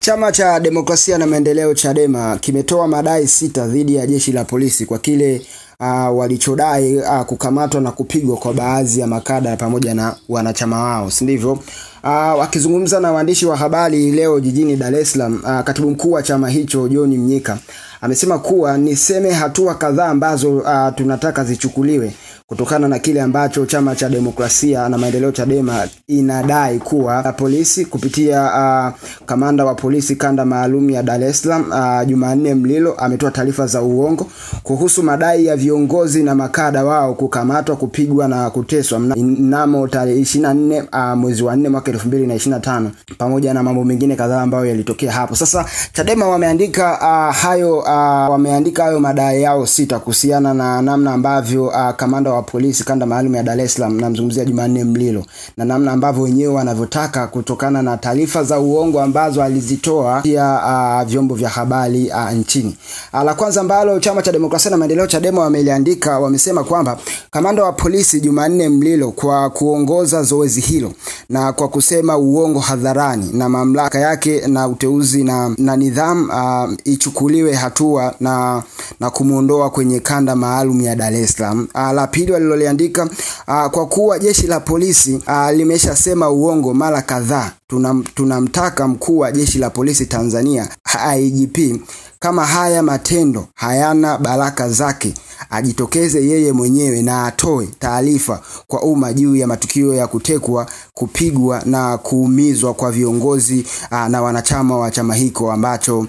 Chama cha Demokrasia na Maendeleo Chadema kimetoa madai 6 dhidi ya jeshi la polisi kwa kile walichodai kukamatwa na kupigwa kwa baadhi ya makada pamoja na wanachama wao, si ndivyo? Wakizungumza na waandishi wa habari leo jijini Dar es Salaam, katibu mkuu wa chama hicho John Mnyika amesema kuwa niseme hatua kadhaa ambazo tunataka zichukuliwe kutokana na kile ambacho chama cha Demokrasia na Maendeleo Chadema inadai kuwa polisi kupitia kamanda wa polisi kanda maalum ya Dar es Salaam Jumanne Mlilo ametoa taarifa za uongo kuhusu madai ya viongozi na makada wao kukamatwa, kupigwa na kuteswa mnamo tarehe 24 mwezi wa 4 mwaka 2025 pamoja na mambo mengine kadhaa ambayo yalitokea hapo. Sasa Chadema wameandika hayo madai yao 6 kuhusiana na namna ambavyo kamanda wa polisi kanda maalum ya Dar es Salaam namzungumzia Jumanne Mlilo na namna ambavyo wenyewe wanavyotaka kutokana na taarifa za uongo ambazo alizitoa pia vyombo vya habari nchini. La kwanza ambalo chama cha Demokrasia na Maendeleo Chadema wameliandika, wamesema kwamba kamanda wa polisi Jumanne Mlilo kwa kuongoza zoezi hilo na kwa kusema uongo hadharani na mamlaka yake na uteuzi na nidhamu ichukuliwe hatua na kumuondoa kwenye kanda maalum ya Dar es Salaam. La pili waliloliandika, kwa kuwa jeshi la polisi limeshasema uongo mara kadhaa, tunamtaka mkuu wa jeshi la polisi Tanzania IGP kama haya matendo hayana baraka zake ajitokeze yeye mwenyewe na atoe taarifa kwa umma juu ya matukio ya kutekwa, kupigwa na kuumizwa kwa viongozi na wanachama wa chama hiko ambacho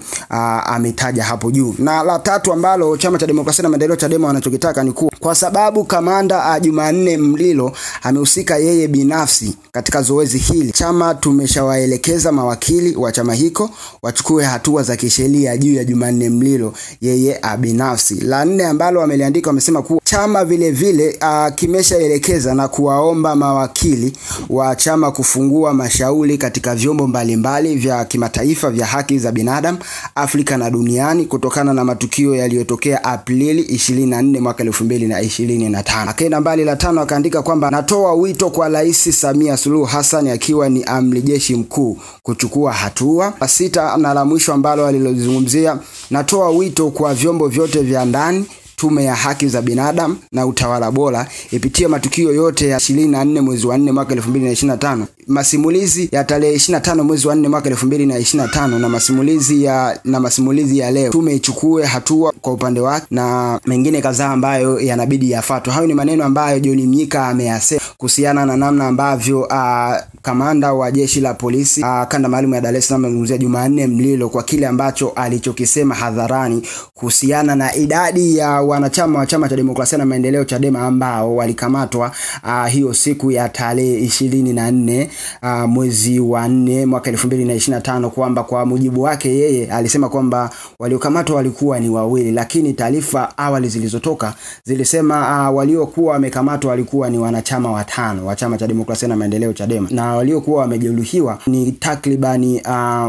ametaja hapo juu. Na la tatu ambalo chama cha Demokrasia na Maendeleo Chadema wanachokitaka ni kuwa kwa sababu kamanda Jumanne Mlilo amehusika yeye binafsi katika zoezi hili, chama tumeshawaelekeza mawakili wa chama hiko wachukue hatua za kisheria juu ya Jumanne Mlilo yeye binafsi. La nne ambalo wameliandika, wamesema kuwa chama vile vile kimeshaelekeza na kuwaomba mawakili wa chama kufungua mashauri katika vyombo mbalimbali vya kimataifa vya haki za binadamu Afrika na duniani kutokana na matukio yaliyotokea Aprili 24 mwaka 2025. Akaenda mbali, la tano akaandika kwamba natoa wito kwa Rais Samia Suluhu Hassan akiwa ni amri jeshi mkuu kuchukua hatua. La sita na la mwisho ambalo alilozungumzia, natoa wito kwa vyombo vyote vya ndani, Tume ya Haki za Binadamu na Utawala Bora ipitia matukio yote ya 24 mwezi wa 4 mwaka 2025, masimulizi ya tarehe 25 mwezi wa 4 mwaka 2025 na masimulizi ya leo, tume ichukue hatua kwa upande wake na mengine kadhaa ambayo yanabidi yafuatwe. Hayo ni maneno ambayo John Mnyika ameyasema kuhusiana na namna ambavyo kamanda wa jeshi la polisi kanda maalum ya Dar es Salaam amezungumzia Jumanne Mlilo kwa kile ambacho alichokisema hadharani kuhusiana na idadi ya wanachama wa chama cha Demokrasia na Maendeleo Chadema ambao walikamatwa hiyo siku ya tarehe 24 mwezi wa 4 mwaka 2025, kwamba kwa mujibu wake yeye alisema kwamba waliokamatwa walikuwa ni wawili, lakini taarifa awali zilizotoka zilisema waliokuwa wamekamatwa walikuwa ni wanachama 5 wa chama cha Demokrasia na Maendeleo Chadema na waliokuwa wamejeruhiwa ni takribani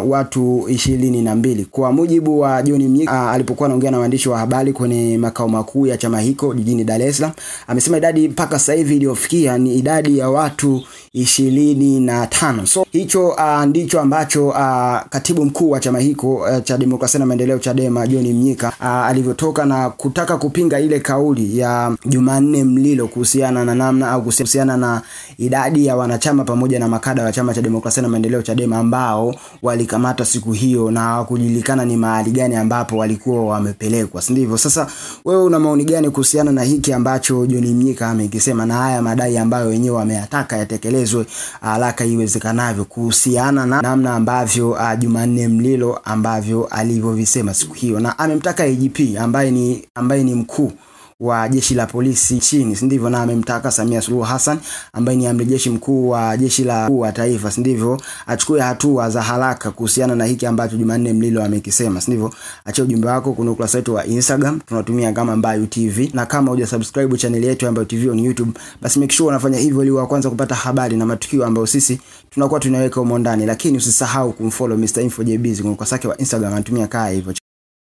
watu 22. Kwa mujibu wa John Mnyika alipokuwa anaongea na waandishi wa habari kwenye makao makuu ya chama hiko jijini Dar es Salaam, amesema idadi mpaka sasa hivi iliyofikia ni idadi ya watu 25. So hicho ndicho ambacho katibu mkuu wa chama hiko cha Demokrasia na Maendeleo Chadema John Mnyika alivyotoka na kutaka kupinga ile kauli ya Jumanne Mlilo kuhusiana na namna au kuhusiana na idadi ya wanachama pamoja na makada wa chama cha Demokrasia na Maendeleo Chadema ambao walikamata siku hiyo na hawakujulikana ni mahali gani ambapo walikuwa wamepelekwa, si ndivyo? Sasa wewe una maoni gani kuhusiana na hiki ambacho John Mnyika amekisema na haya madai ambayo wenyewe wameyataka yatekelezwe haraka iwezekanavyo kuhusiana na namna ambavyo Jumanne Mlilo ambavyo alivyovisema siku hiyo, na amemtaka IGP ambaye ni mkuu wa jeshi la polisi nchini, si ndivyo, na amemtaka Samia Suluhu Hassan ambaye ni amri jeshi mkuu wa jeshi la taifa, si ndivyo, achukue hatua za haraka kuhusiana na hiki ambacho Jumanne Mlilo amekisema, si ndivyo? Acha ujumbe wako kuna ukurasa wetu wa Instagram tunatumia kama Mbayu TV, na kama hujasubscribe channel yetu ya Mbayu TV on YouTube, basi make sure unafanya hivyo ili wa kwanza kupata habari na matukio ambayo sisi tunakuwa tunaweka humo ndani. Lakini usisahau kumfollow Mr. Info JBZ kwa ukurasa wake wa Instagram anatumia hivyo.